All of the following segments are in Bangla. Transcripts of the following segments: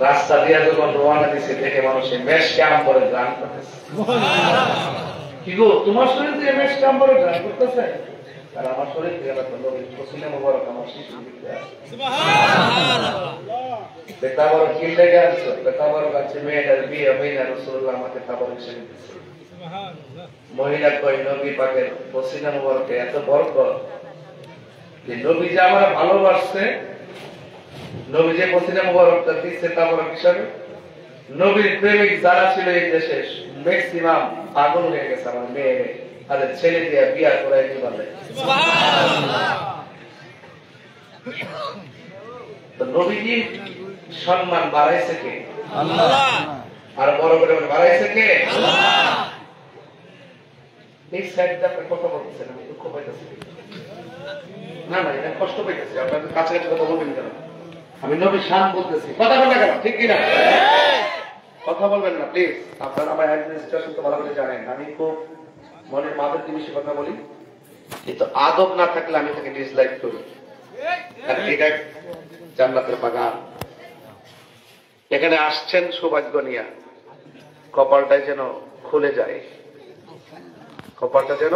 রাস্তা দিয়ে যখন রোয়ানা দিচ্ছে দেখে মানুষের মেষ ক্যাম্প করে গান করতেছে। কি গো তোমার শরীর দিয়ে মেষ ক্যাম্প করে গান করতেছে? আর আমার শরীর থেকে পসিনা মোবারক আমার শিশু দিতে আছে। বেটা বড় কি লেগে আছে? বেটা বড় কাছে মেয়েটার বিয়ে হইনা, রাসূলুল্লাহ আমাকে খবর হিসেবে দিচ্ছে। মহিলা কই নবী পাকের পসিনা মোবারকে এত বরকত যে নবী যে আমার ভালোবাসছে, নবী যে পসিনা মোবারকটা দিচ্ছে তা বড় হিসাবে নবীর প্রেমিক যারা ছিল এই দেশে ম্যাক্সিমাম পাগল হয়ে গেছে আমার মেয়ে তাদের ছেলে দিয়ে বিয়া করাই দিবালে। তো নবীজি সম্মান বাড়াইছে কে? আল্লাহ। আর বড় করে বাড়াইছে কে? আল্লাহ। এই সাইডটা আপনি কথা বলতেছেন, আমি দুঃখ পাইতেছি। না না, এটা কষ্ট পাইতেছি। আপনাদের কাছে কাছে কথা বলবেন কেন? আমি নবী শান বলতেছি, কথা বলবেন কেন? ঠিক কিনা? কথা বলবেন না প্লিজ। আপনারা আমার অ্যাডমিনিস্ট্রেশন তো ভালো করে জানেন, আমি খুব মনের মাদের জিনিস কথা বলি, কিন্তু আদব না থাকলে আমি তাকে ডিসলাইক করি। এটা জান্নাতের বাগান, এখানে আসছেন সৌভাগ্য নিয়া, কপালটাই যেন খুলে যায়, কপালটা যেন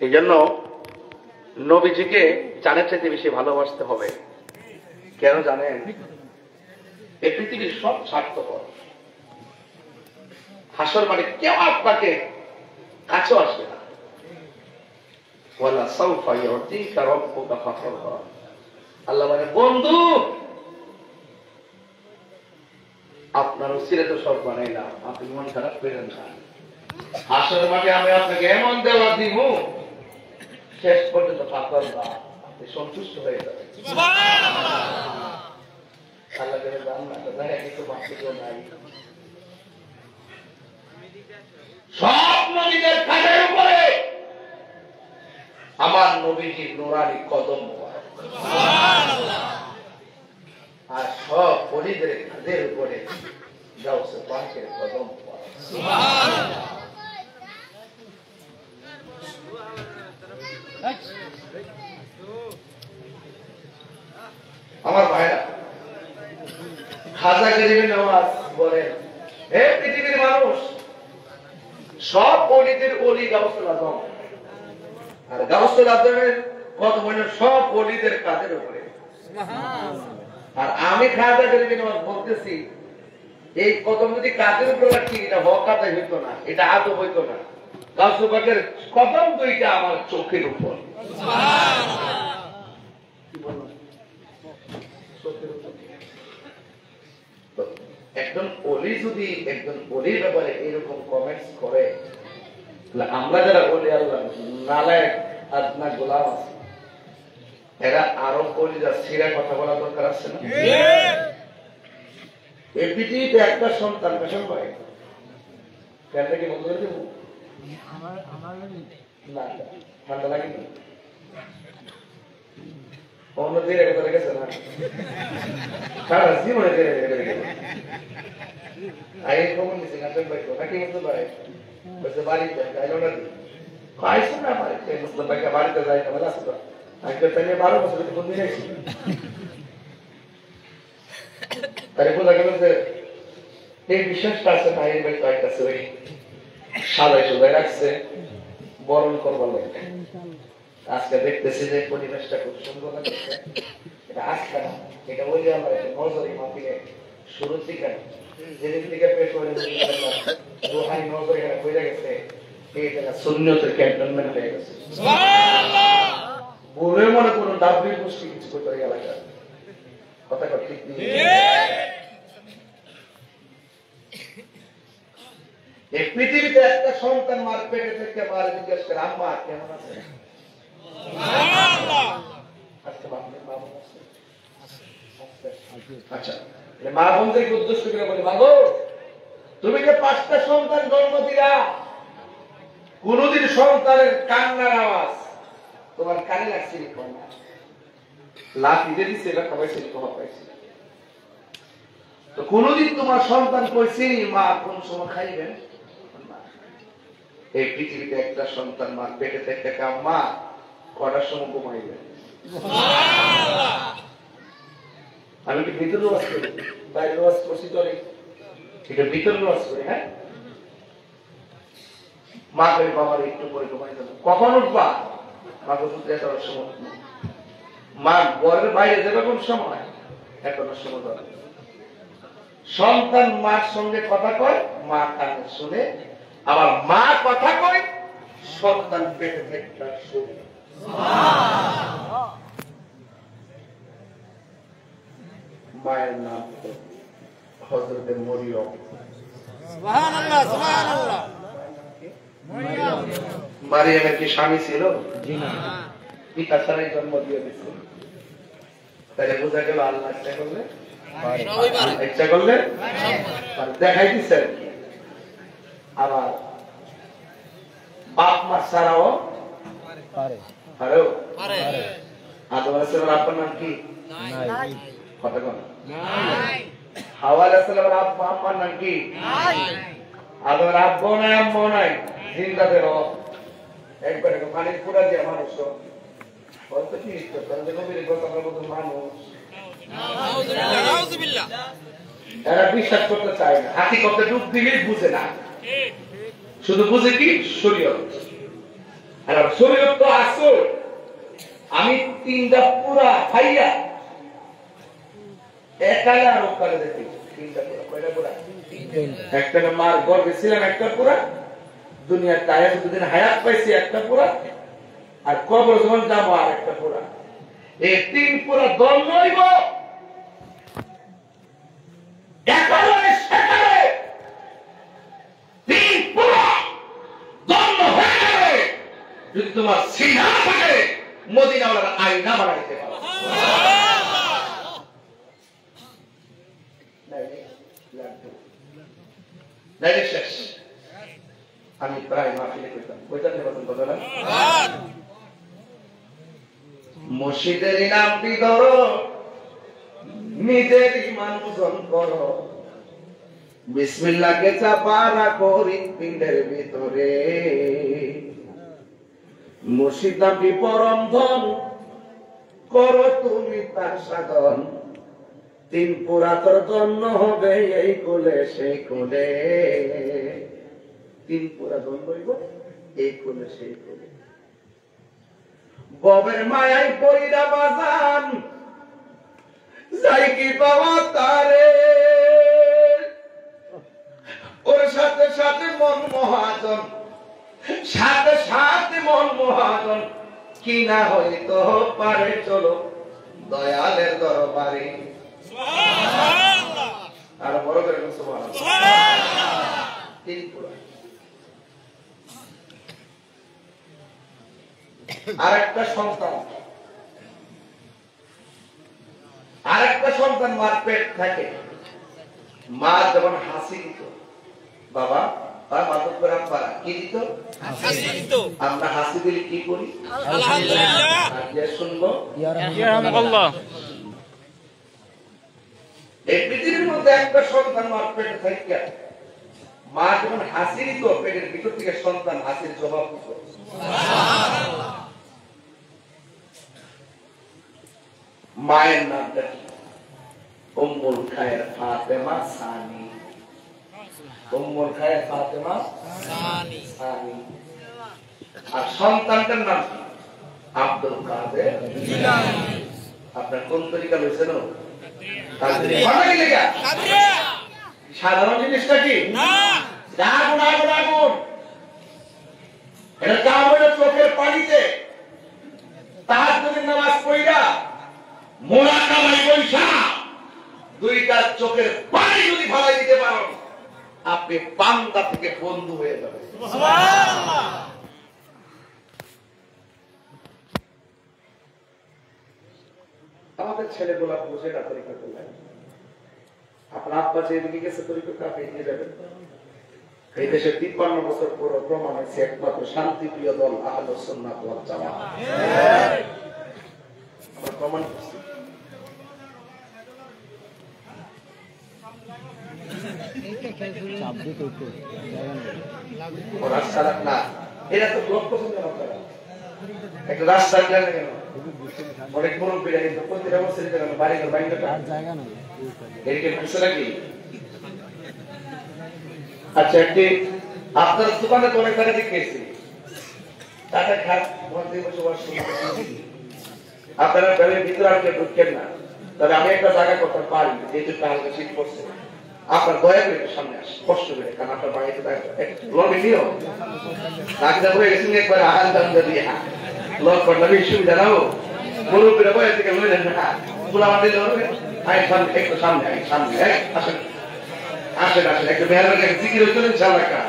এই জন্য নবীজিকে জানের চাইতে বেশি ভালোবাসতে হবে। কেন জানেন? এই পৃথিবীর সব স্বার্থপর, হাসর মানে কেউ আপনাকে কাছেও আসবে না। আল্লাহ মানে বন্ধু আপনার উসিলে তো সব বানাইলাম, আপনি মন খারাপ করেন না। হাসর মাঠে আমি আপনাকে এমন দেওয়া দিব শেষ পর্যন্ত পাথর না, আপনি সন্তুষ্ট হয়ে যাবেন। আল্লাহ কিছু বাকি নাই। সব নবীদের কাজের উপরে আমার নবীজির নুরানি কদম মোবারক, আর সব ওলিদের কাজের উপরে গাউসে পাকের কদম মোবারক। আমার ভাইরা, খাজা গরিবের নামাজ বলেন, হে পৃথিবীর মানুষ, সব ওলিদের ওলি গাউসুল আজম, আর গাউসুল আজমের কত বলেন সব ওলিদের কাজের উপরে। আর আমি খাজা গরিবের নামাজ বলতেছি, এই কদম যদি কাজের উপরে রাখি এটা হকাতে হইতো না, এটা আদব হইতো না। গাউসুল পাকের কদম দুইটা আমার চোখের উপর। একজন ওলি যদি একজন ওলির ব্যাপারে এরকম কমেন্টস করে, আমরা যারা ওলি আল্লাহ নালায়েক আদনা গোলাম আছে, এরা আরো ওলিরা সিরা কথা বলা দরকার আছে না? এই পৃথিবীতে একটা সন্তান পেশন পায়, ফ্যানটা কি বন্ধ করে দেবো? না, ঠান্ডা লাগেনি? অন্য দিয়ে কথা রেখেছে না, সারা জীবনে আগে কমন দিচ্ছে নাটক ভাই নাকি মুসলিম ভাই বলছে বাড়িতে যাইল না খাইছে না বাড়িতে, মুসলিম ভাইকে বাড়িতে যাই না বলে আসতো আজকে তাই 12 বছর কোন দিন আইছি। তাই বোঝা গেল যে এই বিশ্বাসটা আছে ভাইয়ের বাড়ি তো একটা আছে, ওই সাজাই সুজাই রাখছে বরণ করবার লাগে। আজকে দেখতেছি যে পরিবেশটা খুব সুন্দর লাগছে। এটা আজকে না, এটা ওই যে আমার নজরি মাহফিলে শুরুর দিকে যেদিন থেকে পেশ করে রুহানি নজর এখানে হয়ে গেছে, এই জায়গা সুন্নিয়তের ক্যান্টনমেন্ট হয়ে গেছে। বলে মনে কোনো ডাব্বির গোষ্ঠী কিছু করতে এলাকা কথা ঠিক নেই। এই পৃথিবীতে একটা সন্তান মার পেটে থেকে মার জিজ্ঞেস করে আম্মা কেমন আছে? আচ্ছা, মা বোনদেরকে উদ্দেশ্য করে বলি, মা গো তুমি যে 5টা সন্তান জন্ম দিলা, কোনদিন সন্তানের কান্নার আওয়াজ তোমার কানে লাগছে? লাফ ইদে দিচ্ছে এটা খাবাইছে, তোমার পাইছে তো কোনদিন তোমার সন্তান কইছে মা কোন সময় খাইবেন? এই পৃথিবীতে একটা সন্তান মার পেটে থেকে মা কটার সময় ঘুমাইবে? আমি কি ভিতরে ওয়াজ করি, বাইরে ওয়াজ করছি চলে, এটা ভিতরে ওয়াজ করি। হ্যাঁ, মা করে বাবার একটু পরে ঘুমাই যাবো। কখন উঠবা? মা বলতে 11টার সময়। মা ঘরের বাইরে যাবে কোন সময়? 11টার সময় যাবে। সন্তান মার সঙ্গে কথা কয়, মা কানে শুনে, আবার মা কথা কয়, সন্তান পেটে থেকে শুনে। মায়ের নাম হযরতে মরিয়ম। সুবহানাল্লাহ, সুবহানাল্লাহ। মারিয়ামের কি স্বামী ছিল? জি না, পিতা ছাড়াই জন্ম দিয়ে দিয়েছিল। তাহলে বোঝা গেল আল্লাহ ইচ্ছা করলে ইচ্ছা করলে দেখাই দিচ্ছেন। আবার বাপ মা ছাড়াও পারে। আদম আলাইহিস সালামের আব্বার নাম কি? কথা বল। হাওয়া আলাইহিস সালামের আব্বার নাম কি? আদমের আব্বা নাই, আম্মা নাই, জিন্দা দেহ একবারে পানির পুরা দিয়ে মানুষ বলতে কি নবীর কথা বলতে মানুষ এরা বিশ্বাস করতে চায় না। হাতি করতে ডুব দিলেই বুঝে না, শুধু বুঝে কি শরীয়ত। আর শরীয়ত তো আসল। আমি 3টা পুরা খাইয়া একালে আর ওকালে দেখি 3টা পুরা। কয়টা পুরা? একটা মার গর্ভে ছিলাম একটা পুরা, দুনিয়ার তাই দুদিন হায়াত পাইছি একটা পুরা, আর কবর যখন যাবো আর একটা পুরা। এই 3 পুরা দল নইব একালে সেকালে 3 পুরা দল হয়ে যাবে যদি তোমার সিনা থাকে মদিনাওয়ালার আয়না বানাইতে পারো। শেষ। আমি প্রায় মাহফিলে কইতাম মসজিদের নামটি ধরো, নিজের ঈমান ওজন করো, বিসমিল্লাহকে চাপা রাখো হৃৎপিণ্ডের ভিতরে। মসজিদ নামটি পরম ধন, করো তুমি তার সাধন। 3 পুরাতর জন্ম হবে এই কোলে সেই কোলে। 3 পুরাতন হইব এই কোলে সেই কোলে। ববের মায়াই পইরা বাজান যাই কি পাওয়া তারে, ওর সাথে সাথে মন মহাজন, সাথে সাথে মন মহাজন, কি না হইতো পারে চলো দয়ালের দরবারে। আর বড় করে আরেকটা সন্তান মার পেট থাকে। মা যখন হাসি দিত, বাবা তার মাতব করে আব্বারা কি দিত? আমরা হাসি দিলে কি করি? আল্লাহুম্মাহ। শুনবো ইয়ারহামুকাল্লাহ। এই পৃথিবীর মধ্যে একটা সন্তান মার পেটে থাকে, মা যখন হাসি দিত পেটের ভিতর থেকে সন্তান হাসির জবাব দিত। মায়ের নামটা কি? উম্মুল খায়ের ফাতেমা সানি। উম্মুল খায়ের ফাতেমা সানি। আর সন্তানটার নাম কি? আব্দুল কাদের জিলানী। আপনার কোন তরিকা হয়েছে না? সাধারণ জিনিসটা কি? চোখের পানিতে তাহাজ্জুদের নামাজ পড়া মোরাকাবায় বৈশা 2টা চোখের পানি যদি ফালাই দিতে পারো, আপনি বান্দা থেকে বন্ধু হয়ে যাবেন। সুবহানাল্লাহ। আমাদের ছেলেগুলা বুঝে না তরিকা করলেন। আপনার আব্বা যেদিকে গেছে তরিকা কাপে নিয়ে যাবেন। এই দেশে 53 বছর পুরো প্রমাণ হয়েছে একমাত্র শান্তিপ্রিয় দল আহলুস সুন্নাত ওয়াল জামাত। আমরা প্রমাণ করছি। ওরা সালাত না, এরা তো ব্লক পছন্দ না করে। একটা রাস্তা কেন অনেক মুরব্বীরা কিন্তু প্রতিটা বছর বাড়ি ঘর বাইরে জায়গা নেই এদিকে বুঝছে নাকি? আচ্ছা একটি আপনার দোকানে তো অনেক টাকা দেখেছি টাকা খাত বসবাস আপনারা ব্যাংকের ভিতরে আর কেউ ঢুকছেন না, তবে আমি একটা জায়গা করতে পারি যেহেতু হালকা শীত পড়ছে আপনার দয়া করে সামনে আসে কষ্ট করে, কারণ আপনার বাড়িতে লগে নিও ডাক্তার হয়ে গেছেন একবার আহাল দাম দিয়ে লগ করলে সুবিধা নাও মুরব্বীরা বয়ে থেকে লই নেন না তোলা মাটি লড়বে একটু সামনে সামনে আসেন আসেন আসেন একটু মেহরবানি জিকির হইতো ইনশাআল্লাহ কা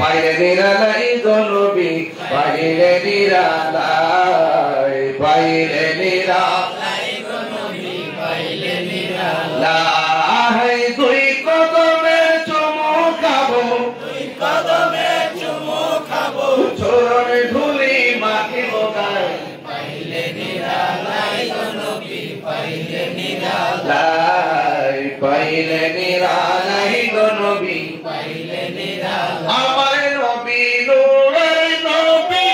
বাইরে নিরালাই গনবি বাইরে নিরালাই বাইরে নিরালাই গনবি বাইরে নিরালাই দুই কদমে চুমু খাবো দুই কদমে চুমু খাবো চরণে ধুলি মাখিব গায় বাইরে নিরালাই গনবি বাইরে নিরালাই বাইরে নিরালাই গনবি বাইরে নিরালাই আমার নবী নূরের নবী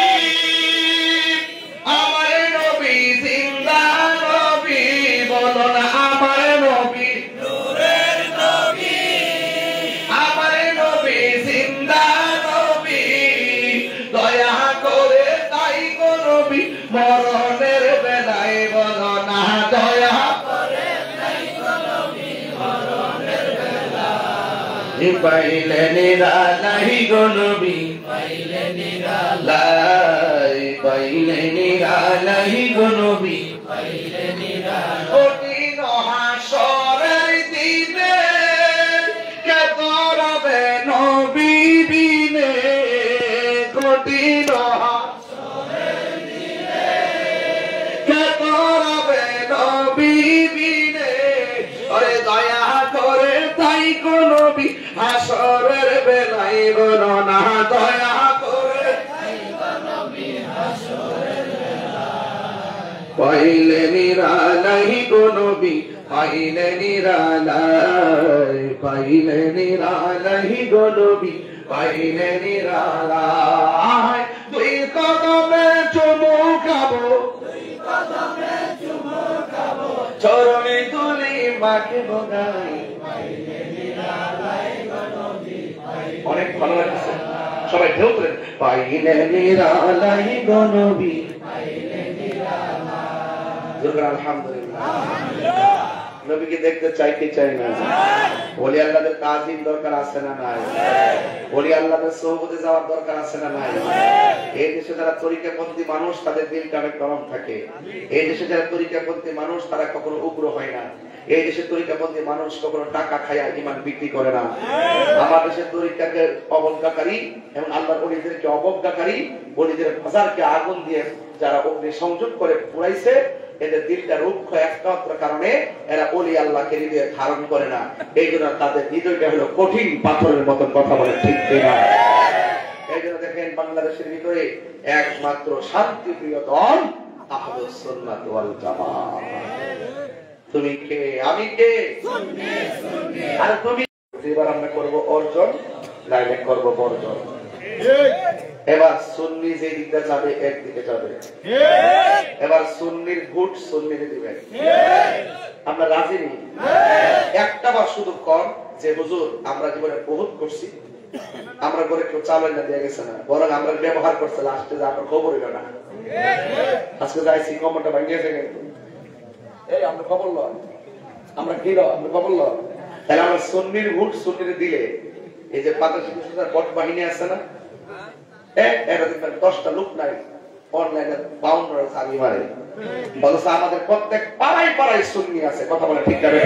আমার নবী জিন্দা নবী বলো না আমার নবী নূরের নবী আমার নবী জিন্দা নবী দয়া করে তাই গো নবী মরণের বেলায় বলো না দয়া করে তাই গো নবী মরণের বেলায় পাইলে নিরালাই গো নবী পাইলে নিরালাই পাইলে নিরালাই গো নবী পাইলে নিরালাই কঠিন হাসরের দিনে কে করবে নবী বিনে কঠিন হাসরের দিনে কে করবে নবী বিনে ওরে দয়া করে তাই গো নবী হাসরের বেলায় বলো না দয়া করে তাই গো নবী হাসরের বেলায় পাইলে নিরালাই গো নবী পাইলে নিরালাই পাইলে নিরালাই গো নবী পাইলে নিরালাই দুই কদমে চুমু খাবো দুই কদমে চুমু খাবো চরণে তুলি মাখিব গায় পাইলে নিরালাই গো নবী অনেক ভালো লাগছে সবাই ঢেউ তুলেন পাইলে নিরালাই গো নবী পাইলে নিরালাই আলহামদুলিল্লাহ নবীকে দেখতে চাই কি চাই না ওলি আল্লাহদের তাজিম দরকার আছে না নাই ওলি আল্লাহদের সোহবতে যাওয়ার দরকার আছে না নাই এই দেশে যারা তরিকাপন্থী মানুষ তাদের দিলটা অনেক নরম থাকে এই দেশে যারা তরিকাপন্থী মানুষ তারা কখনো উগ্র হয় না এই দেশে তরিকাপন্থী মানুষ কখনো টাকা খায়া ঈমান বিক্রি করে না আমার দেশের তরিকাকে অবজ্ঞাকারী এবং আল্লাহর ওলিদেরকে অবজ্ঞাকারী ওলিদের বাজারকে আগুন দিয়ে যারা অগ্নি সংযোগ করে পুরাইছে এদের দিলটা রুক্ষ একমাত্র কারণে এরা ওলি আল্লাহকে হৃদয়ে ধারণ করে না এই জন্য তাদের হৃদয়টা হলো কঠিন পাথরের মতন কথা বলে ঠিক কিনা এই জন্য দেখেন বাংলাদেশের ভিতরে একমাত্র শান্তিপ্রিয় দল আহলুস সুন্নাত ওয়াল জামাত তুমি কে আমি কে আর তুমি এবার আমরা করব অর্জন লাইলে করব বর্জন এবার সুন্নি যে দিকটা যাবে একদিকে যাবে এবার সুন্নির ভোট সুন্নিকে দিবেন আমরা রাজি নেই একটা বার শুধু কর যে হুজুর আমরা জীবনে বহুত করছি আমরা করে কেউ চালের না দিয়ে গেছে না বরং আমরা ব্যবহার করছে লাস্টে যে আপনার খবর হইল না আজকে যাইছি কমরটা ভাঙিয়েছে কিন্তু এই আমরা খবর ল আমরা কি ল আমরা খবর ল তাহলে আমরা সুন্নির ভোট সুন্নিকে দিলে এই যে ৫০০ বট বাহিনী আছে না এরা দেখবেন 10টা লোক নাই অনলাইনে বাউন্ডার চাবি মারে বলছে আমাদের প্রত্যেক পাড়ায় পাড়ায় সুন্নি আছে কথা বলে ঠিক যাবে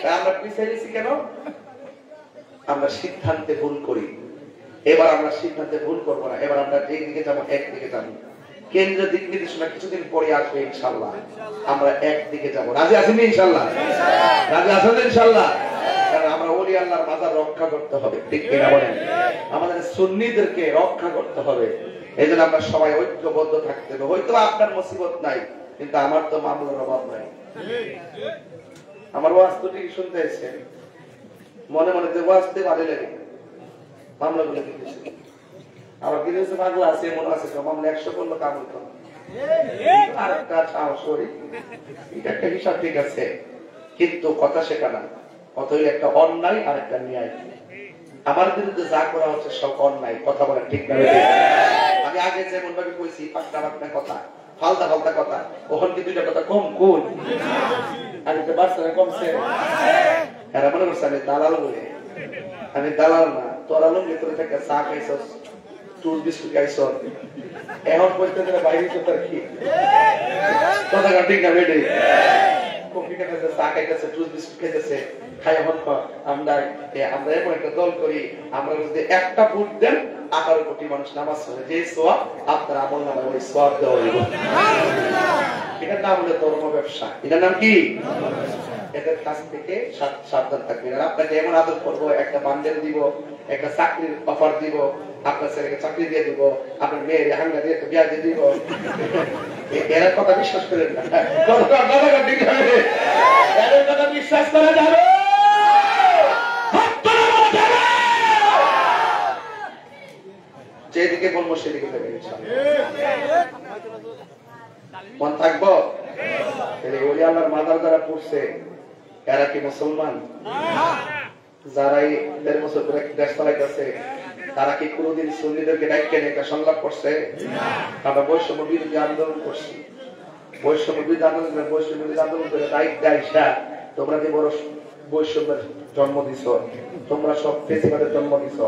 তাই আমরা পিছিয়ে গেছি কেন আমরা সিদ্ধান্তে ভুল করি এবার আমরা সিদ্ধান্তে ভুল করবো না এবার আমরা একদিকে যাবো একদিকে যাবো কেন্দ্রীয় দিক নির্দেশনা কিছুদিন পরে আসবে ইনশাল্লাহ আমরা একদিকে যাবো রাজি আছেন ইনশাল্লাহ রাজি আছেন ইনশাল্লাহ কারণ আমরা ওলি আল্লাহর মাজার রক্ষা করতে হবে ঠিক কিনা বলেন আমাদের সুন্নিদেরকে রক্ষা করতে হবে এই জন্য আমরা সবাই ঐক্যবদ্ধ থাকতে হবে হয়তো আপনার মুসিবত নাই কিন্তু আমার তো মামলার অভাব নাই আমার ওয়াজ তো ঠিক শুনতে এসেছেন মনে মনে যে ওয়াজতে ভালো লাগে মামলাগুলো দিতেছে আবার কিছু কিছু পাগলা আছে মনে আছে মামলা 100 করলো কাম হতো আর একটা সরি এটা একটা হিসাব ঠিক আছে, কিন্তু কথা শেখানা কত একটা অন্যায় আর একটা ন্যায়। আমার বিরুদ্ধে যা করা হচ্ছে সব অন্যায়, কথা বলেন ঠিক না? আমি আগে যেমন ভাবে কইছি পাক্কা পাক্কা কথা, ফালতা ফালতা কথা, ওখান কি দুইটা কথা কম কোন আমি তো বাচ্চারা কমছে। এরা মনে করছে আমি দালাল বলে, আমি দালাল না। তোরা লোক ভিতরে থেকে চা খাইছ, টুল বিস্কুট খাইছ, এখন বলতে গেলে বাইরে তো তার কি কথা ঠিক না? বেটে কফি খাইতেছে, চা খাইতেছে, টুল বিস্কুট খাইতেছে, খাই এখন আমরা এমন একটা দল করি, আমরা যদি একটা ভোট দেন 18 কোটি মানুষ নামাজ পড়ে, যে সোয়াব আপনার আমল নামে ওই সোয়াব দেওয়া হইব। এটার নাম হলো ধর্ম ব্যবসা। এটার নাম কি? এদের কাছ থেকে সাবধান থাকবেন। আর আপনাকে এমন আদর করবো, একটা বান্ডেল দিব, একটা চাকরির অফার দিব, আপনার ছেলেকে চাকরি দিয়ে দিব, আপনার মেয়ের হাঙ্গা দিয়ে বিয়া দিয়ে দিব, এর কথা বিশ্বাস করেন না। এর কথা বিশ্বাস করা যাবে? যেদিকে বলবো সেদিকে দেবে মন থাকবো। ওই আল্লাহর মাদার যারা পড়ছে এরা কি মুসলমান? যারা এই 1.5 বছর ধরে দেশ চালাইতেছে তারা কি কোনদিন সুন্নিদেরকে ডাইকে একটা সংলাপ করছে? আমরা বৈষম্য বিরোধী আন্দোলন করছি, বৈষম্য বিরোধী আন্দোলন করে দায়িত্ব তোমরা যে বড় বৈষম্যের জন্ম দিছ, তোমরা সব ফেসিবাদের জন্ম দিছ।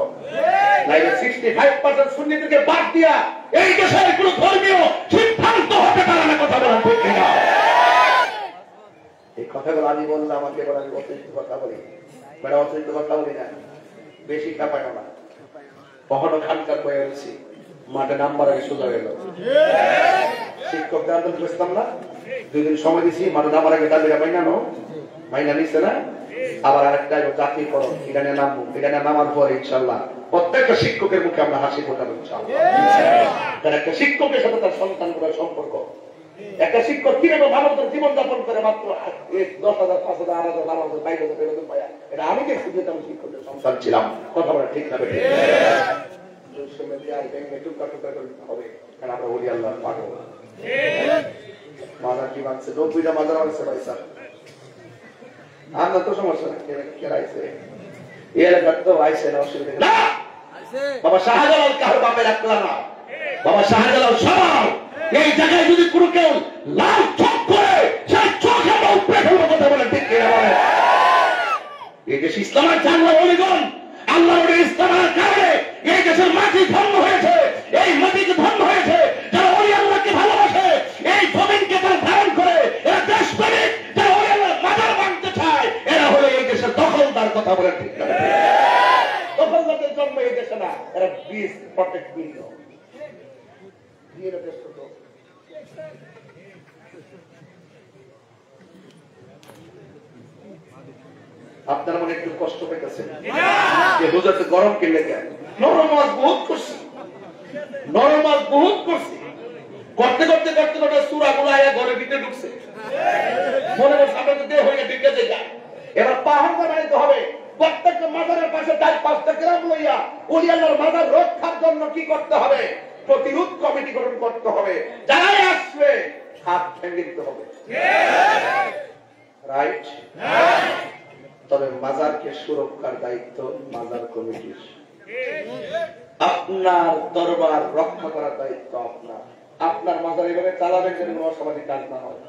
65% সুন্নিদেরকে বাদ দিয়া এই দেশের কোন ধর্মীয় সিদ্ধান্ত হতে পারে না। কথা বলা ঠিক না? এই কথাগুলো আমি বললাম, আমাকে বলে আমি অতিরিক্ত কথা বলি, অতিরিক্ত কথা বলি না, বেশি খাপাই না। কখনো খানকার বয়ে রয়েছি, মাঠে নাম্বার আগে সোজা গেল, শিক্ষকদের আন্দোলন বুঝতাম না, 2 দিন সময় দিছি, মাঠে নাম্বার আগে দাঁড়িয়ে মাইনা নিচ্ছে না। আবার আরেকটা জাতীয়করণ, এটা নিয়ে নামবো, এটা নিয়ে নামার পরে ইনশাল্লাহ প্রত্যেকটা শিক্ষকের মুখে আমরা হাসি ফোটাবো ইনশাল্লাহ। তার একটা শিক্ষকের সাথে তার সন্তানগুলোর সম্পর্ক, একটা শিক্ষক কিভাবে মানবতার জীবন যাপন করে মাত্র 10,000, 5,000, 8,000, 12,000, 22,000 বেতন পায়, এটা আমি দেখছি যে আমি শিক্ষকের সন্তান ছিলাম। কথা বলা ঠিক না? হবে কারণ আমরা বলি আল্লাহ পাগল। মাজার কি বাঁধছে? 90টা মাজার আছে ভাই স্যার, আমরা তো সমস্যা না, কেরাইছে এই এলাকার তো আইসে না, অসুবিধা না। বাবা শাহজালাল কারো বাপে রাখলা না, বাবা শাহজালাল সবাই এই জায়গায় যদি কোনো কেউ লাল চোখ করে সেই চোখ আমরা উপরে ফেলবো। কথা বলে ঠিক কিনা বলে? এই দেশ ইসলামের জানলা অলিগণ, আল্লাহ ইসলামের কারণে এই দেশের মাটি ধন্য হয়েছে, এই মাটিকে ধন্য হয়েছে যারা ওই আল্লাহকে ভালোবাসে, এই জমিনকে তারা ধারণ করে, এরা দেশপ্রেমিক, যারা ওই আল্লাহর মাজার ভাঙতে চায়, এরা হলো এই দেশের দখলদার। কথা বলে ঠিক না? দখলদারদের জন্ম এই দেশে না, এরা বীজ প্রটেক্ট বিল আপনার মনে একটু কষ্ট পেতেছেন যে হুজুরতে গরম কিনলে কেন? নরম মাছ বহুত করছি, নরম মাছ বহুত করছি, করতে করতে করতে করতে চূড়াগুলো আয়া ঘরের ভিতরে ঢুকছে, মনে করছে আপনাদের দেহ হয়ে ঢুকে যায়। এবার পাহাড় বানাইতে হবে, প্রত্যেকটা মাজারের পাশে 4-5টা গ্রাম লইয়া ওলি আল্লাহর মাজার রক্ষার জন্য কি করতে হবে? প্রতিরোধ কমিটি গঠন করতে হবে, যারাই আসবে হাত ভেঙে দিতে হবে। রাইট? তবে মাজারকে সুরক্ষার দায়িত্ব মাজার কমিটির। আপনার দরবার রক্ষা করার দায়িত্ব আপনার। আপনার মাজার এইভাবে চালাবেন যেন অসামাজিক কাজ না হয়।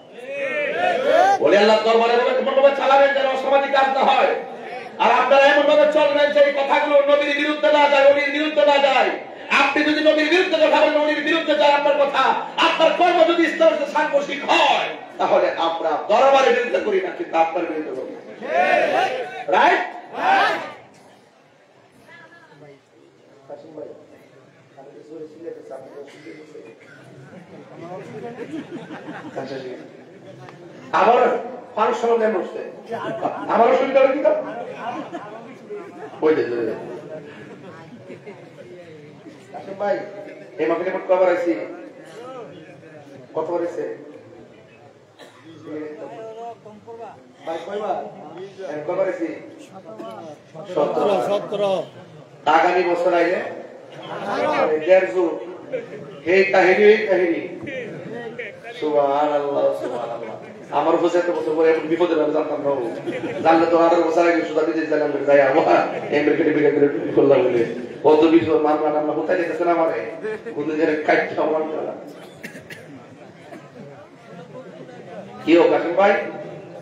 বলে আল্লাহ দরবার এমনভাবে চালাবেন যেন অসামাজিক কাজ না হয়। আর আপনারা এমন ভাবে চলবেন যে এই কথাগুলো নবীর বিরুদ্ধে না যায়, নবীর বিরুদ্ধে না যায়। আপনি যদি নবীর বিরুদ্ধে কথা বলেন, নবীর বিরুদ্ধে যায় আপনার কথা, আপনার কর্ম যদি ইসলামের সাথে সাংঘর্ষিক হয়, তাহলে আমরা দরবারের বিরুদ্ধে করি না, কিন্তু আপনার বিরুদ্ধে করি। রাইট? আবার ফাংশন বসছে, আমার অসুবিধা হলে কি ভাই? এই মাকে কবার আইসি, কতবার এসে আগামী বছর আইলে দেড় যুগ এই কাহিনী সুবহানাল্লাহ সুবহানাল্লাহ। আমার বসে এত বছর পরে এখন বিপদে আমি জানতাম না, জানলে তো 18 বছর আগে সুদা বিদেশ জানলাম যাই আমার আমেরিকাতে বিয়ে করে করলাম বলে কত কিছু মারলাম আমরা কোথায় যেতেছে না আমারে কোন জায়গায় কাটতে আমার কি ও কাকিম ভাই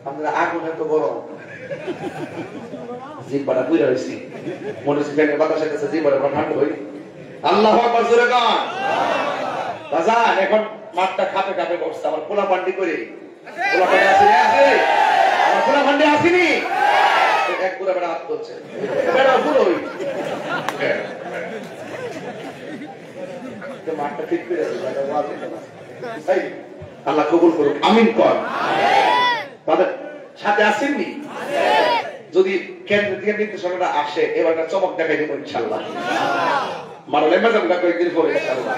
আমরা আগুন এত গরম জিব্বাটা পুড়ে হয়েছি মনে হচ্ছে ফ্যানের বাতাস এসেছে জিব্বাটা ঠান্ডা হই। আল্লাহু আকবার জোরে গান বাজান। এখন মাঠটা খাপে খাপে বসছে আমার পোলা পান্ডি করে পোলা পান্ডি আসেনি আমার পোলা পান্ডি আসেনি এক পুরা বেড়া হাত তুলছে বেড়া পুরো হই মাঠটা ঠিক করে আল্লাহ কবুল করুক আমিন কর। তাদের সাথে আসেননি যদি কেন্দ্র থেকে নির্দেশনাটা আসে এবার চমক দেখাই দেবো ইনশাল্লাহ। মারলে মেজামটা কয়েকদিন পরে ইনশাল্লাহ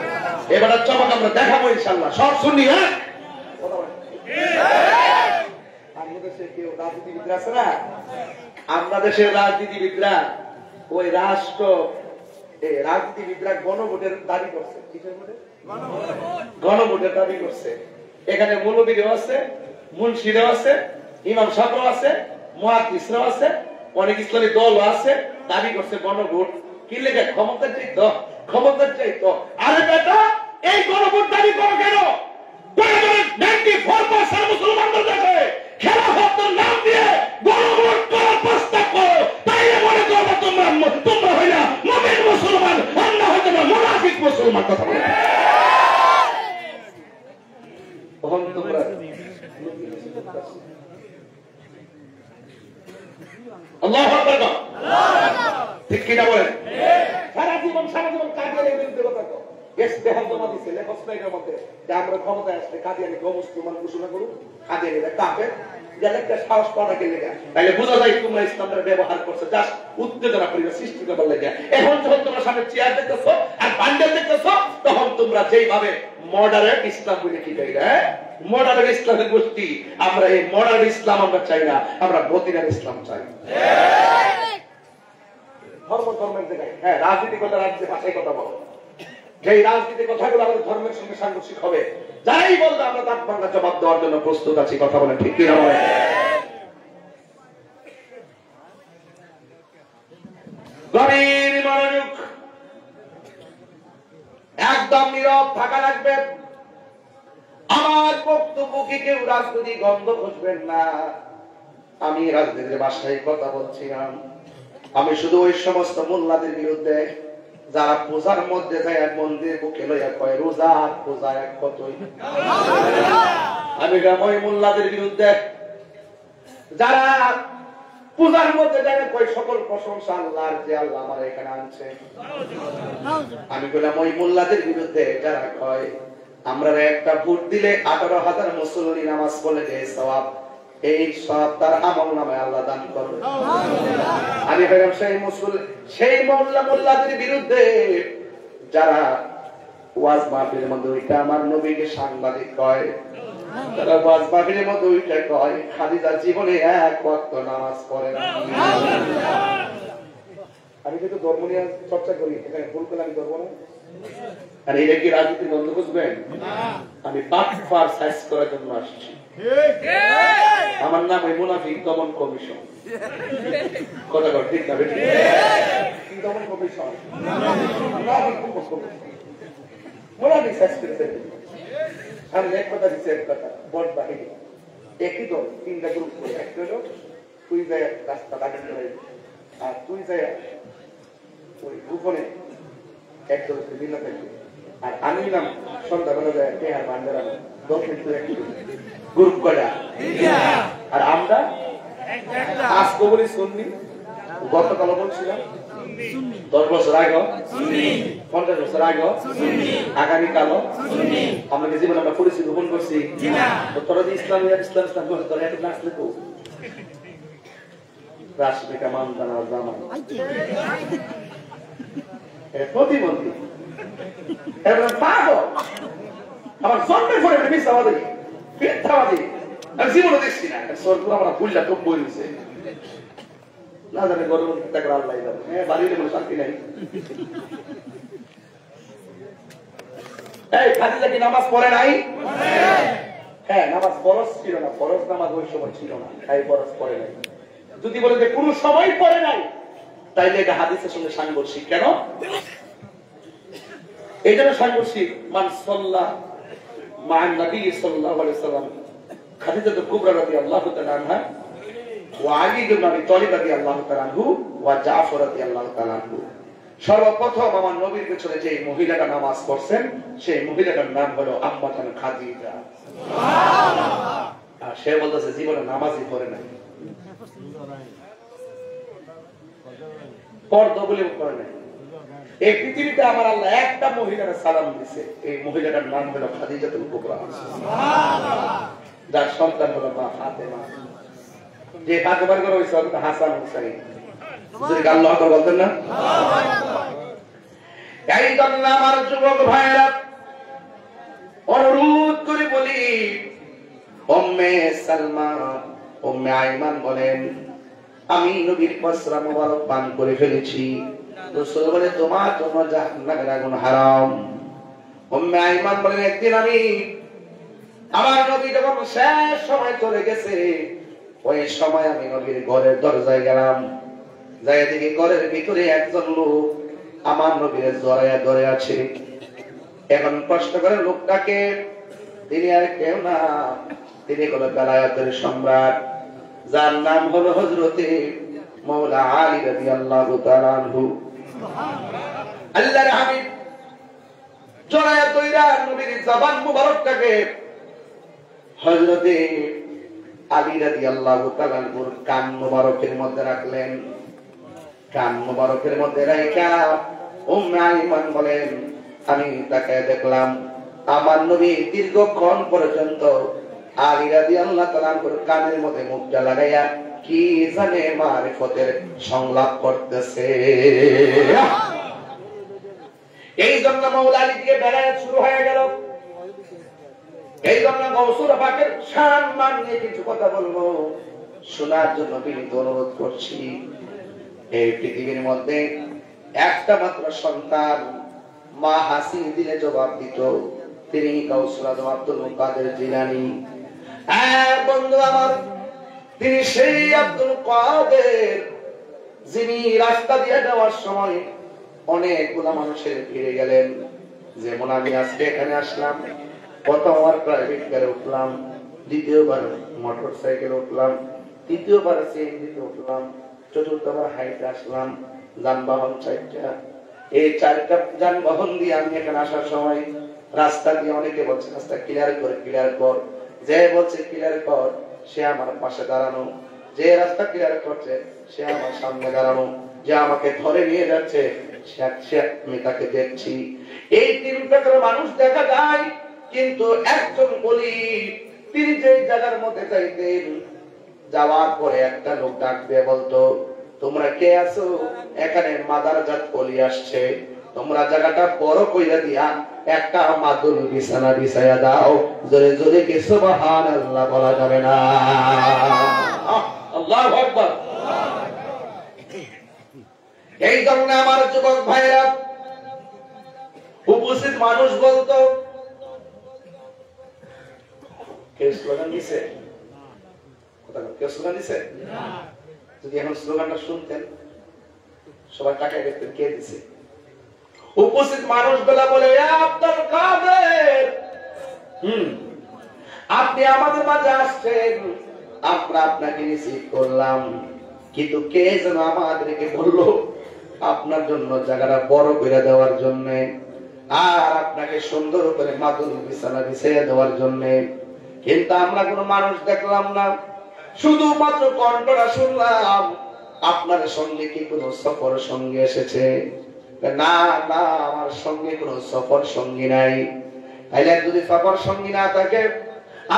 এবার চমক আমরা দেখাবো ইনশাল্লাহ। সব শুনি হ্যাঁ রাজনীতিবিদরা আছে না আমরা দেশের রাজনীতিবিদরা ওই রাষ্ট্র রাজনীতিবিদরা গণভোটের দাবি করছে গণভোটের দাবি করছে। এখানে মৌলবীরাও আছে মুন্সিরাও আছে ইমাম সাহেবরাও আছে মুহাদ্দিসরাও আছে অনেক ইসলামী দলও আছে দাবি করছে গণভোট। কি লেগে ক্ষমতার চাইতো আরে বেটা এই গণভোট দাবি করো কেন? 94% মুসলমানদের দেশে খেলাফতের নাম দিয়ে গণভোট করার প্রস্তাব করো তাইলে মনে করবো তোমরা হইলা মুমিন মুসলমান অন্য হয়তো না মুনাফিক মুসলমান। কথা বলে তখন তোমরা আল্লাহু আকবার ঠিক কিনা বলেন? সারা জীবন কাদিয়ানির বিরুদ্ধে কথা কও ইস্তেহাদমা দিছে লেখসনাইয়ের মধ্যে যে আমরা ক্ষমতায় আসলে কাদিয়ানি মুসলমান ঘোষণা করুন কাদিয়ানিরা কাফের যারা একটা সাহস পাওয়া গেলে তাহলে বোঝা যায় তোমরা ইসলামের ব্যবহার করছো জাস্ট উত্তেজনা পরিবেশ সৃষ্টি করবার লাগে। এখন যখন তোমরা সামনে চেয়ার দেখতেছো আর বান্ডেল দেখতেছো তখন তোমরা যেইভাবে মডারেট ইসলাম বলে কি চাই না মডারেট ইসলামের গোষ্ঠী আমরা এই মডারেট ইসলাম আমরা চাই না আমরা বদিনার ইসলাম চাই। ধর্মের জায়গায় হ্যাঁ রাজনীতির কথা রাজ্যের ভাষায় কথা বলো যে রাজনীতির কথাগুলো আমাদের ধর্মের সঙ্গে সাংঘর্ষিক হবে যারাই বলবে আমরা তার বাংলা জবাব দেওয়ার জন্য প্রস্তুত আছি। কথা বলেন ঠিক কিনা বলেন? গভীর মনোযোগ একদম নীরব থাকা লাগবে। আমার বক্তব্যকে কেউ রাজনীতি গন্ধ খুঁজবেন না। আমি রাজনীতির ভাষায় কথা বলছিলাম। আমি শুধু ওই সমস্ত মোল্লাদের বিরুদ্ধে যারা পূজার মধ্যে যায় মন্দির বুকে লইয়া কয় রোজা পূজা এক কতই আমি ওই মোল্লাদের বিরুদ্ধে যারা পূজার মধ্যে যায় কয় সকল প্রশংসা আল্লাহর যে আল্লাহ আমার এখানে আনছে। আমি বললাম ওই মোল্লাদের বিরুদ্ধে যারা কয় আমরা একটা ভোট দিলে 18,000 মুসল্লি নামাজ পড়লে যে সওয়াব এই সব তার আমল নামায় আল্লাহ দান করবে। আমি ভাবলাম সেই মোল্লাদের বিরুদ্ধে যারা ওয়াজ মাহফিলের মধ্যে ওইটা আমার নবীকে সাংবাদিক কয় তারা ওয়াজ মাহফিলের মধ্যে ওইটা কয় খাদিজার জীবনে এক ওয়াক্ত নামাজ পড়ে না। আমি কিন্তু ধর্ম নিয়ে চর্চা করি এখানে ভুল করলে আমি ধর্ম না আর এটা কি রাজনীতির বন্ধ বুঝবেন? আমি বাটফার সাইজ করার জন্য আসছি। আমার নাম ওই মুনাফিক দমন কমিশন। কথা কর ঠিক না দমন কমিশন মুনাফিক সাইজ করতে আমি এক কথা দিচ্ছি এক কথা বট বাহিনী একই দল 3টা গ্রুপ করে একটা হলো তুই যায় রাস্তা লাগাতে আর তুই যায় ওই গোপনে একদল ভিন্ন থাকবে আর আমি নাম সন্ধ্যাবেলা যায় টেহার বান্ডারা গ্রুপ করা আর আমরা আজকে বলি শুননি গতকাল বলছিলাম 10 বছর আগে 50 বছর আগে আগামীকাল আমরা জীবনে আমরা পরিচিত গোপন করছি তোরা যে ইসলাম তোরা একটু নাচলে তো রাষ্ট্রিকা মানদানা জামান প্রতিবন্ধী পাগল আমার জন্মের পরে মিথ্যাবাদী আমি জীবনে দেখছি না সরকার আমরা ভুলটা তো বলছে না জানে গর্ব আল্লাহ জানে বাড়িতে কোনো শান্তি নাই এই খাদিজা কি নামাজ পড়ে নাই? হ্যাঁ, নামাজ ফরজ ছিল না, ফরজ নামাজ ওই সময় ছিল না, তাই ফরজ পড়ে নাই। যদি বলে যে কোন সময় পড়ে নাই, তাইলে এটা হাদিসের সঙ্গে সাংঘর্ষিক। কেন? এই জন্য সাংঘর্ষিক। মান সাল্লাহ মা নবী সাল্লাল্লাহু আলাইহি ওয়াসাল্লাম খাদিজা কুবরা রাদিয়াল্লাহু তাআলা আনহা ওয়া আলী ইবনে আবি তালিব রাদিয়াল্লাহু তাআলা আনহু ওয়া জাফর রাদিয়াল্লাহু তাআলা আনহু, সর্বপ্রথম আমার নবীর পেছনে যে মহিলাটা নামাজ পড়ছেন সেই মহিলাটার নাম হলো আম্মা জান খাদিজা। আর সে বলতেছে জীবনে নামাজই পড়ে নাই, পর্দা বলে পড়ে নাই। এই পৃথিবীতে আমার আল্লাহ একটা মহিলার সালাম দিছে, এই মহিলাটার নাম হলো খাদিজাতুল কুবরা, যার সন্তান হলো মা ফাতেমা। যে ফাতেমার ঘরে হইছে হাসান হুসাইন, যদি আল্লাহ আকবার বলতেন না। এই জন্য আমার যুবক ভাইরা অনুরোধ করে বলি, উম্মে সালমা উম্মে আইমান বলেন, আমি নবীর কসরা মোবারক পান করে ফেলেছি, রাসূল বলে তোমার জন্য জাহান্নামের আগুন হারাম। উম্মে আইমান বলেন, একদিন আমি আমার নবী যখন শেষ সময় চলে গেছে, ওই সময় আমি নবীর ঘরের দরজায় গেলাম, যাই দেখি ঘরের ভিতরে একজন লোক আমার নবীর জড়াইয়া ধরে আছে। এখন প্রশ্ন করে লোকটাকে, তিনি আর কেউ না, তিনি হলো বেলায়েতের সম্রাট, যার নাম হলো হযরতে মাওলা আলী রাদিয়াল্লাহু তাআলা আনহু। আল্লাহর হাবিব জড়াইয়া ধইরা নবীর জবান মুবারকটাকে হযরতে আলী রাদিয়াল্লাহু তাআলা আনহুর কান মুবারকের মধ্যে রাখলেন। কান মুবারকের মধ্যে রাখা উম্মে আইমান বলেন, আমি তাকে দেখলাম আমার নবী দীর্ঘক্ষণ পর্যন্ত আলী রাদিয়াল্লাহু তাআলা আনহুর কানের মধ্যে মুখটা লাগাইয়া কি জানে মারিফতের সংলাপ করতেছে। এই জন্য মাওলা আলী দিয়ে বেলায়েত শুরু হয়ে গেল। এই জন্য গৌসুল পাকের সম্মান নিয়ে কিছু কথা বলবো, শোনার জন্য বিনীত অনুরোধ করছি। এই পৃথিবীর মধ্যে একটা মাত্র সন্তান মা হাসি দিলে জবাব দিত, তিনি গাউসুল আজম আব্দুল কাদের জিলানী। হ্যাঁ বন্ধু আমার, তিনি সেই আব্দুল কাদের যিনি রাস্তা দিয়ে যাওয়ার সময় অনেকগুলা মানুষের ভিড়ে গেলেন। যেমন আমি আজকে এখানে আসলাম, প্রথমবার প্রাইভেট কারে উঠলাম, দ্বিতীয়বার মোটর সাইকেল উঠলাম, তৃতীয়বার সিএনজিতে উঠলাম, চতুর্থবার হাইটে আসলাম, যানবাহন চারটা। এই চারটা যানবাহন দিয়ে আমি এখানে আসার সময় রাস্তা দিয়ে অনেকে বলছে রাস্তা ক্লিয়ার করে, ক্লিয়ার কর। যে বলছে ক্লিয়ার কর সে আমার পাশে দাঁড়ানো, যে রাস্তা ক্লিয়ার করছে সে আমার সামনে দাঁড়ানো, যে আমাকে ধরে নিয়ে যাচ্ছে আমি তাকে দেখছি। এই তিন প্রকার মানুষ দেখা যায়, কিন্তু একজন বলি তিনি যে জায়গার মধ্যে যাইতেন, যাওয়ার পরে একটা লোক ডাক দিয়ে বলতো, তোমরা কে আছো? এখানে মাদারজাত কলি আসছে, তোমরা জায়গাটা বড় কইরা দিয়া একটা মাদুল বিছানা বিছায়া দাও। জোরে জোরে কি সুবহানাল্লাহ বলা যাবে না? আল্লাহু আকবার। এই জন্য আমার যুবক ভাইরা, উপস্থিত মানুষ বলতো, কে স্লোগান দিছে? কেউ স্লোগান দিছে? যদি এখন স্লোগানটা শুনতেন সবাই টাকায় দেখতেন কে দিছে। উপস্থিত মানুষ গুলা বলে, আব্দুল কাদের, আপনি আমাদের মাঝে আসছেন, আমরা আপনাকে রিসিভ করলাম, কিন্তু কে যেন আমাদেরকে বললো আপনার জন্য জায়গাটা বড় করে দেওয়ার জন্য, আর আপনাকে সুন্দর করে মাদুল বিছানা বিছিয়ে দেওয়ার জন্য। কিন্তু আমরা কোনো মানুষ দেখলাম না, শুধুমাত্র কণ্ঠটা শুনলাম। আপনার সঙ্গে কি কোনো সফর সঙ্গী এসেছে? না না, আমার সঙ্গে কোনো সফর সঙ্গী নাই। তাইলে যদি সফর সঙ্গী না থাকে,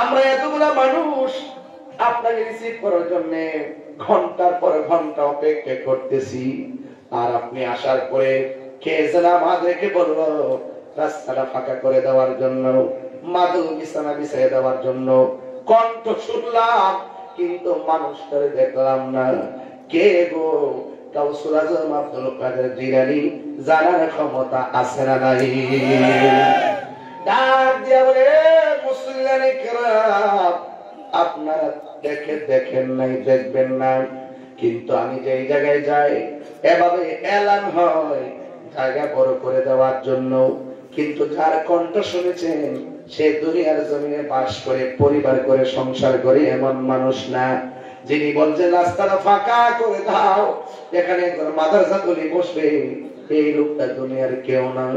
আমরা এতগুলা মানুষ আপনাকে রিসিভ করার জন্য ঘন্টার পর ঘন্টা অপেক্ষা করতেছি, আর আপনি আসার পরে কে যেন আমাদেরকে বললো রাস্তাটা ফাঁকা করে দেওয়ার জন্য, মাদুল বিছানা বিছিয়ে দেওয়ার জন্য। কণ্ঠ শুনলাম কিন্তু মানুষটারে দেখলাম না। কে গো? গাউসুল আজম আব্দুল কাদের জিলানী, জানার ক্ষমতা আছে না নাই? ডাক দিয়া বলে মুসলিয়ানে কেরাম, আপনারা দেখেন নাই, দেখবেন না, কিন্তু আমি যেই জায়গায় যাই এভাবে এলান হয় জায়গা বড় করে দেওয়ার জন্য। কিন্তু যার কণ্ঠ শুনেছেন সে দুনিয়ার জমিনে বাস করে, পরিবার করে, সংসার করে এমন মানুষ না। যিনি বলছেন রাস্তাটা ফাঁকা করে দাও, এখানে মাদ্রাসা তুলি বসবে, এই লোকটা দুনিয়ার কেউ না।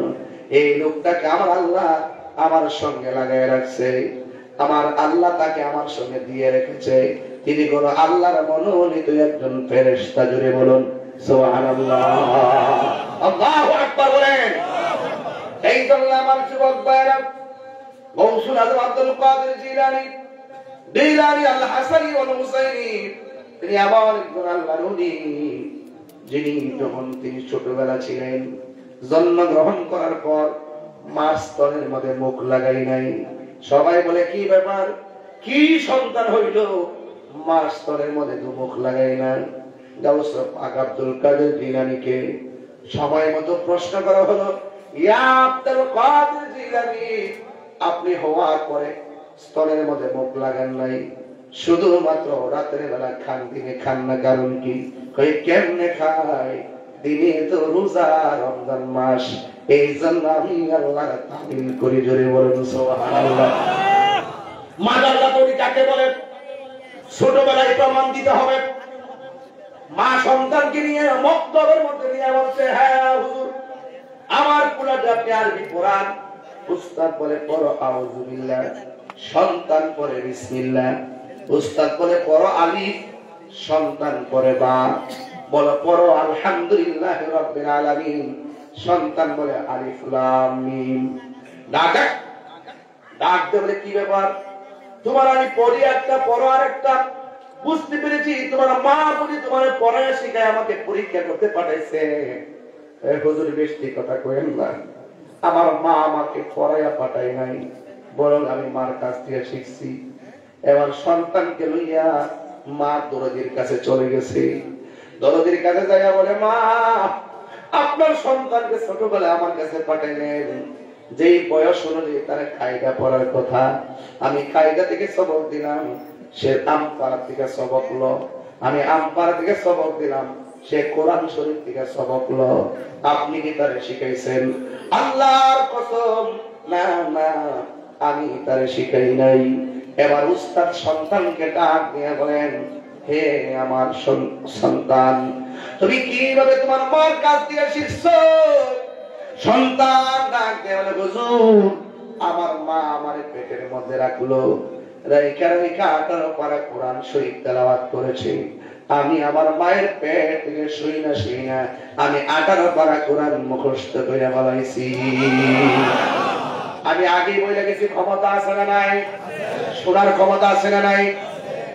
এই লোকটাকে আমার আল্লাহ আমার সঙ্গে লাগাই রাখছে, আমার আল্লাহ তাকে আমার সঙ্গে দিয়ে রেখেছে। তিনি কোন আল্লাহর মনোনীত একজন ফেরেশতা। জুড়ে বলুন সুবহানাল্লাহ, আল্লাহু আকবার বলেন। এই জন্য আমার যুবক ভাইরা, গৌসুল আজম আব্দুল কাদের জিলানী, দিলানী আল হাসানী ওয়াল হুসাইনী, তিনি আবার একজন আল্লাহর ওলি, যিনি যখন তিনি ছোটবেলা ছিলেন, জন্মগ্রহণ করার পর মার স্তনের মধ্যে মুখ লাগাই নাই। সবাই বলে কি ব্যাপার, কি সন্তান হইল, মার স্তনের মধ্যে দু মুখ লাগাই না। গাউস পাক আব্দুল কাদের জিলানীকে সময় মতো প্রশ্ন করা হলো, ইয়া আব্দুল কাদের জিলানী, আপনি হওয়ার পরে স্তনের মধ্যে মুখ লাগান নাই, শুধুমাত্র রাতের বেলা খান, দিনে খান না, কারণ কি? কই কেমনে খায়, দিনে তো রোজা, রমজান মাস, এই জন্য আমি আল্লাহর তামিল করি। জোরে বলুন সুবহানাল্লাহ। মাদার জাতরি কাকে বলে? ছোটবেলায় প্রমাণ দিতে হবে। মা সন্তানকে নিয়ে মক্তবের মধ্যে নিয়ে বলছে, হ্যাঁ হুজুর, আমার পুরাটা আপনি আরবি কোরআন। উস্তাদ বলে পড়ো আউযু বিল্লাহ, সন্তান পড়ে বিসমিল্লাহ। উস্তাদ বলে পড়ো আলিফ, সন্তান পড়ে বা। বলো পড়ো আলহামদুলিল্লাহ রাব্বিল আলামিন, সন্তান বলে আলিফ লাম মিম। ডাক ডাকতে বলে কি ব্যাপার, তোমার আমি পড়ি একটা, পড়ো আর একটা। বুঝতে পেরেছি তোমার মা বলি তোমার পড়ায় শিখায় আমাকে পরীক্ষা করতে পাঠাইছে। হুজুর বেশি কথা কইেন না, আমার মা আমাকে পড়াইয়া পাঠাই নাই, বরং আমি মার কাছ থেকে শিখছি। এবার সন্তানকে লইয়া মা দরদির কাছে চলে গেছে। দরদির কাছে যাইয়া বলে, মা আপনার সন্তানকে ছোটবেলায় আমার কাছে পাঠাইলেন, যেই বয়স অনুযায়ী তার কায়দা পড়ার কথা, আমি কায়দা থেকে সবক দিলাম, সে আমপাড়া থেকে সবক লো। আমি আমপাড়া থেকে সবক দিলাম, সে কোরআন শরীফ থেকে সবক লো। আপনি কি তারে শিখাইছেন? আল্লাহর কসম, না না, আমি তারে শিখাই নাই। এবার উস্তাদ সন্তানকে ডাক দিয়ে বলেন, হে আমার সন্তান, তুমি কিভাবে তোমার মার কাছ থেকে শিখছো? সন্তান ডাক দিয়ে বলে, হুজুর, আমার মা আমার পেটের মধ্যে রাখলো, রেখা রেখা 18 পারা কোরআন শরীফ তেলাওয়াত করেছে। আমি আমার মায়ের পেট থেকে শুই না আমি 18 পারা কোরআন মুখস্থ করে বলাইছি। আমি আগেই বলে গেছি, ক্ষমতা আছে না নাই? শোনার ক্ষমতা আছে না নাই?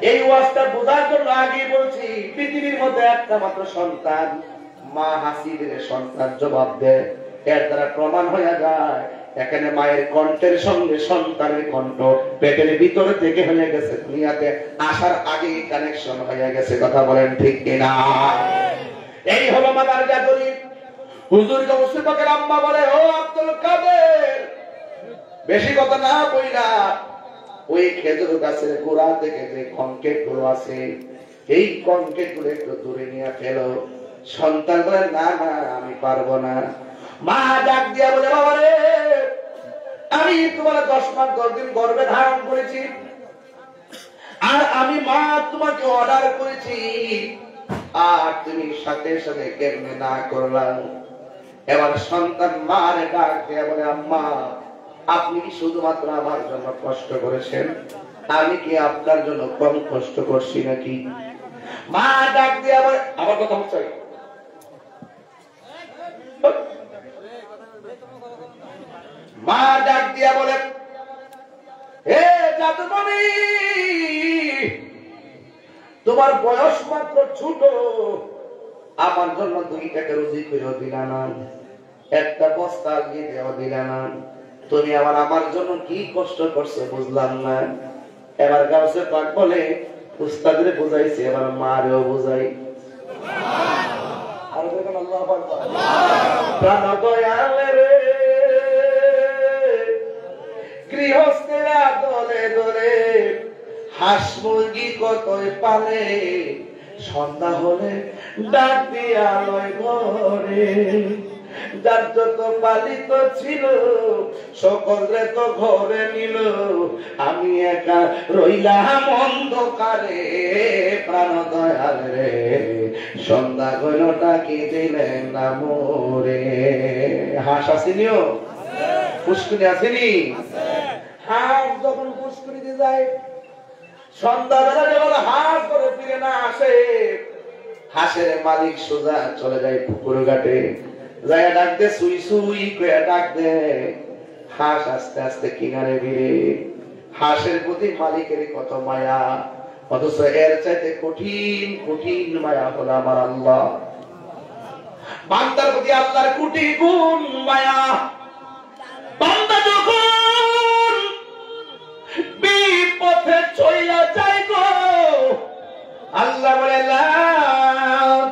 এই ওয়াজটা বোঝার জন্য আগেই বলছি, পৃথিবীর মধ্যে একটা মাত্র সন্তান, মা হাসি দিলে সন্তান জবাব দেয়, এর দ্বারা প্রমাণ হয়ে যায় এখানে মায়ের কণ্ঠের সঙ্গে সন্তানের কণ্ঠ পেটের ভিতরে থেকে হয়ে গেছে, দুনিয়াতে আসার আগেই কানেকশন হয়ে গেছে। কথা বলেন ঠিক কিনা? এই হলো মাদার জাতরি। হুজুর গাউসুল পাকের আম্মা বলে, ও আব্দুল কাদের, বেশি কথা না কইরা ওই খেজুর গাছের গোড়া থেকে যে কংক্রিট গুলো আছে, এই কংক্রিট গুলো একটু দূরে নিয়ে ফেলো। সন্তান বলে, না না, আমি পারবো না। মা ডাক দিয়া বলে, বাবা রে, আমি তোমার 10 মাস 10 দিন গর্ভে ধারণ করেছি, আর আমি মা তোমাকে অর্ডার করেছি, আর তুমি সাথে সাথে কেমনে না করলাম? এবার সন্তান মার ডাক দিয়া বলে, আম্মা, আপনি কি শুধুমাত্র আমার জন্য কষ্ট করেছেন? আমি কি আপনার জন্য কম কষ্ট করছি নাকি? মা ডাক দিয়া বলে, আমার কথা হচ্ছে, মা ডাক দিয়া বলে, হে জাদুমণি, তোমার বয়স মাত্র ছোট, আমার জন্য 2 টাকা রুজি করে দিলা না, একটা বস্তা দিয়ে দেওয়া দিলা না, তুমি আবার আমার জন্য কি কষ্ট করছো বুঝলাম না। এবার গাউসে পাক বলে, উস্তাদের বুঝাইছে, এবার মারেও বুঝাই। আর দেখুন আল্লাহু আকবার, প্রাণ দয়াল রে, গৃহস্থেরা দলে দলে হাঁস মুরগি কতই পালে, সন্ধ্যা হলে ডাক দিয়া লয় ঘরে। যার যত পালিত ছিল সকলে তো ঘরে নিল, আমি একা রইলাম অন্ধকারে। প্রাণ দয়াল রে সন্ধ্যা হইল ডাকি দিলেন না মোরে। হাঁস আসেনিও? পুষ্করি আসেনি? হাঁস যখন পুষ্করিতে যায়, সন্ধ্যাবেলা যখন হাঁস করে ফিরে না আসে, হাঁসের মালিক সোজা চলে যায় পুকুর ঘাটে, যায় ডাক দে সুই সুই করে ডাক দে। হাঁস আস্তে আস্তে কিনারে ভিড়ে। হাঁসের প্রতি মালিকের কত মায়া, অথচ এর চাইতে কঠিন কঠিন মায়া হলো আমার আল্লাহ। বান্দার প্রতি আল্লাহর কোটি গুণ মায়া। বান্দা যখন বিপথে চইলা যায় গো, আল্লাহ বলে লা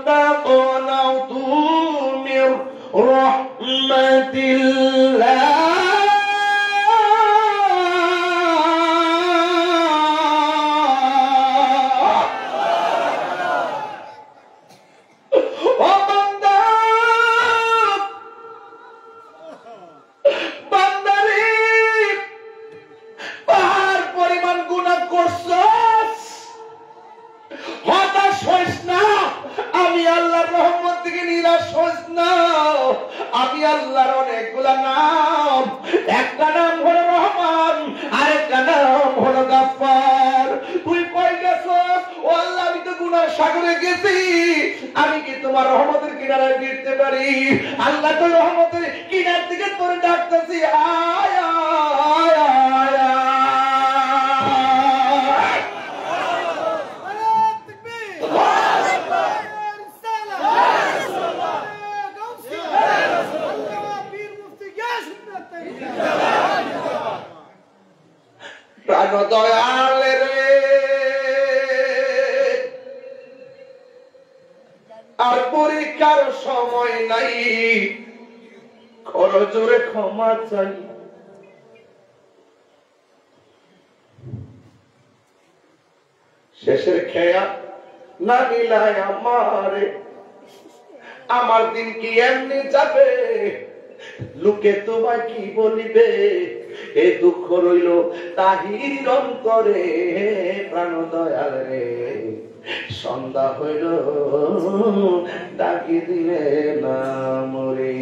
তাকুনতু মির রাহমাতিল্লাহ। আমি আল্লাহর অনেকগুলা নাম, একটা নাম হলো রহমান, আরেকটা নাম হলো গাফফার। তুই কই গেছস? ও আল্লাহ, আমি তো গুনার সাগরে গেছি, আমি কি তোমার রহমতের কিনারায় ফিরতে পারি? আল্লাহ তো রহমতের কিনার দিকে তোরে ডাকতেছি, আয় আয় আয় আয়। প্রাণ দয়াল রে আর পরীক্ষার সময় নাই, করজোরে ক্ষমা চাই। শেষের খেয়া না মিলায় আমারে, আমার দিন কি এমনি যাবে? লোকে তোমায় কি বলিবে? এ দুঃখ রইল তাহির অন্তরে। প্রাণ দয়াল রে সন্ধ্যা হইল ডাকি দিলে না মোরে।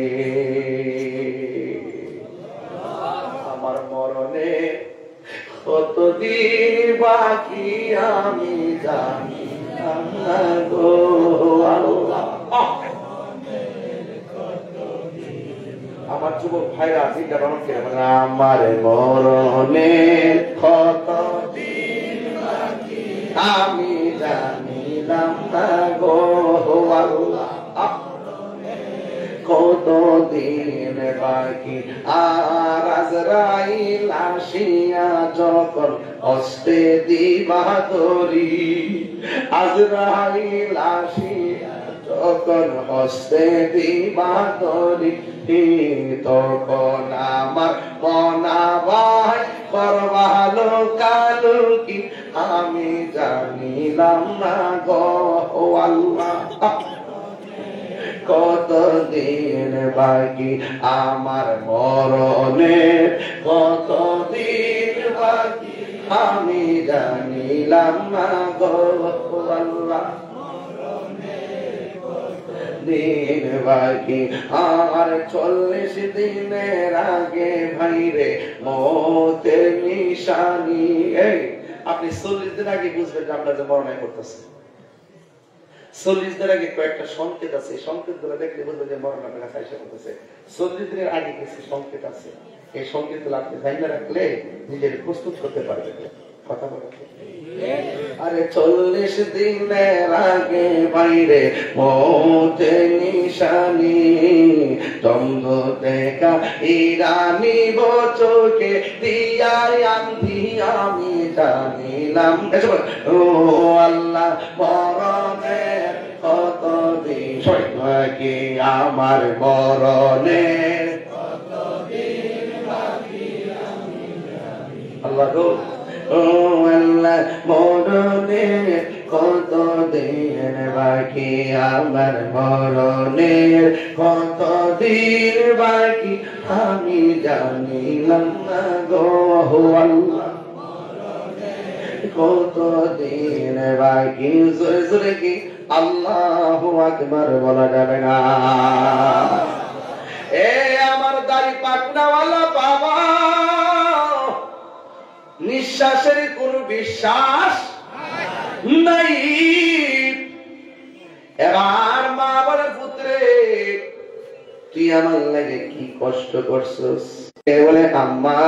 আমার মরণে কতদিন বাকি আমি জানি না গো আল্লাহ। আমার যুবক ভাইরা চিন্তা করেন কি, আমার মরণের কতদিন বাকি আমি জানিলাম না গো আল্লাহ। কতদিন বাকি আর আজরাইল আসিয়া যখন হস্তে দিবা ধরি, আজরাইল আসিয়া যখন হস্তে দিবা ধরি, তখন আমার মনাবাই করবালো কালো কি আমি জানিলাম না গো আল্লাহ। কতদিন বাকি আমার মরণে, কতদিন বাকি আমি জানিলাম না গো আল্লাহ। দিন বাকি আর 40 দিনের আগে ভাইরে মতের নিশানি। এই আপনি 40 দিন আগে বুঝবেন যে আপনার যে মরণায় করতেছে। 40 দিনের আগে কয়েকটা সংকেত আছে, এই সংকেত গুলো দেখলে বুঝবেন যে মরণ আপনার কাছে এসে করতেছে। 40 দিনের আগে কিছু সংকেত আছে, এই সংকেত গুলো আপনি জানিয়ে রাখলে নিজের প্রস্তুত করতে পারবেন। কথা বলেন। আরে 40 দিনের আগে বাইরে মতে নিশানি, দ্বন্দ্ব দেখা ইরানি বচকে দিয়াই আন্ধি আমি জানিলাম। ও আল্লাহ মরণের কতদিন বাকি আমার মরণের, কতদিন বাকি আমি আল্লাহ গো ও আল্লাহ মরণের কত দিন বাকি আমার মরণের কত দিন বাকি আমি জানিলাম না গো আল্লাহ কত দিন বাকি জোরে জোরে কি আল্লাহু আকবার বলা যাবে না এ আমার দাড়ি পাকনাওয়ালা বাবা নিঃশ্বাসের কোন বিশ্বাস নাই এবার মা বলে পুত্রে তুই আমার লাগে কি কষ্ট করছিস বলে আম্মা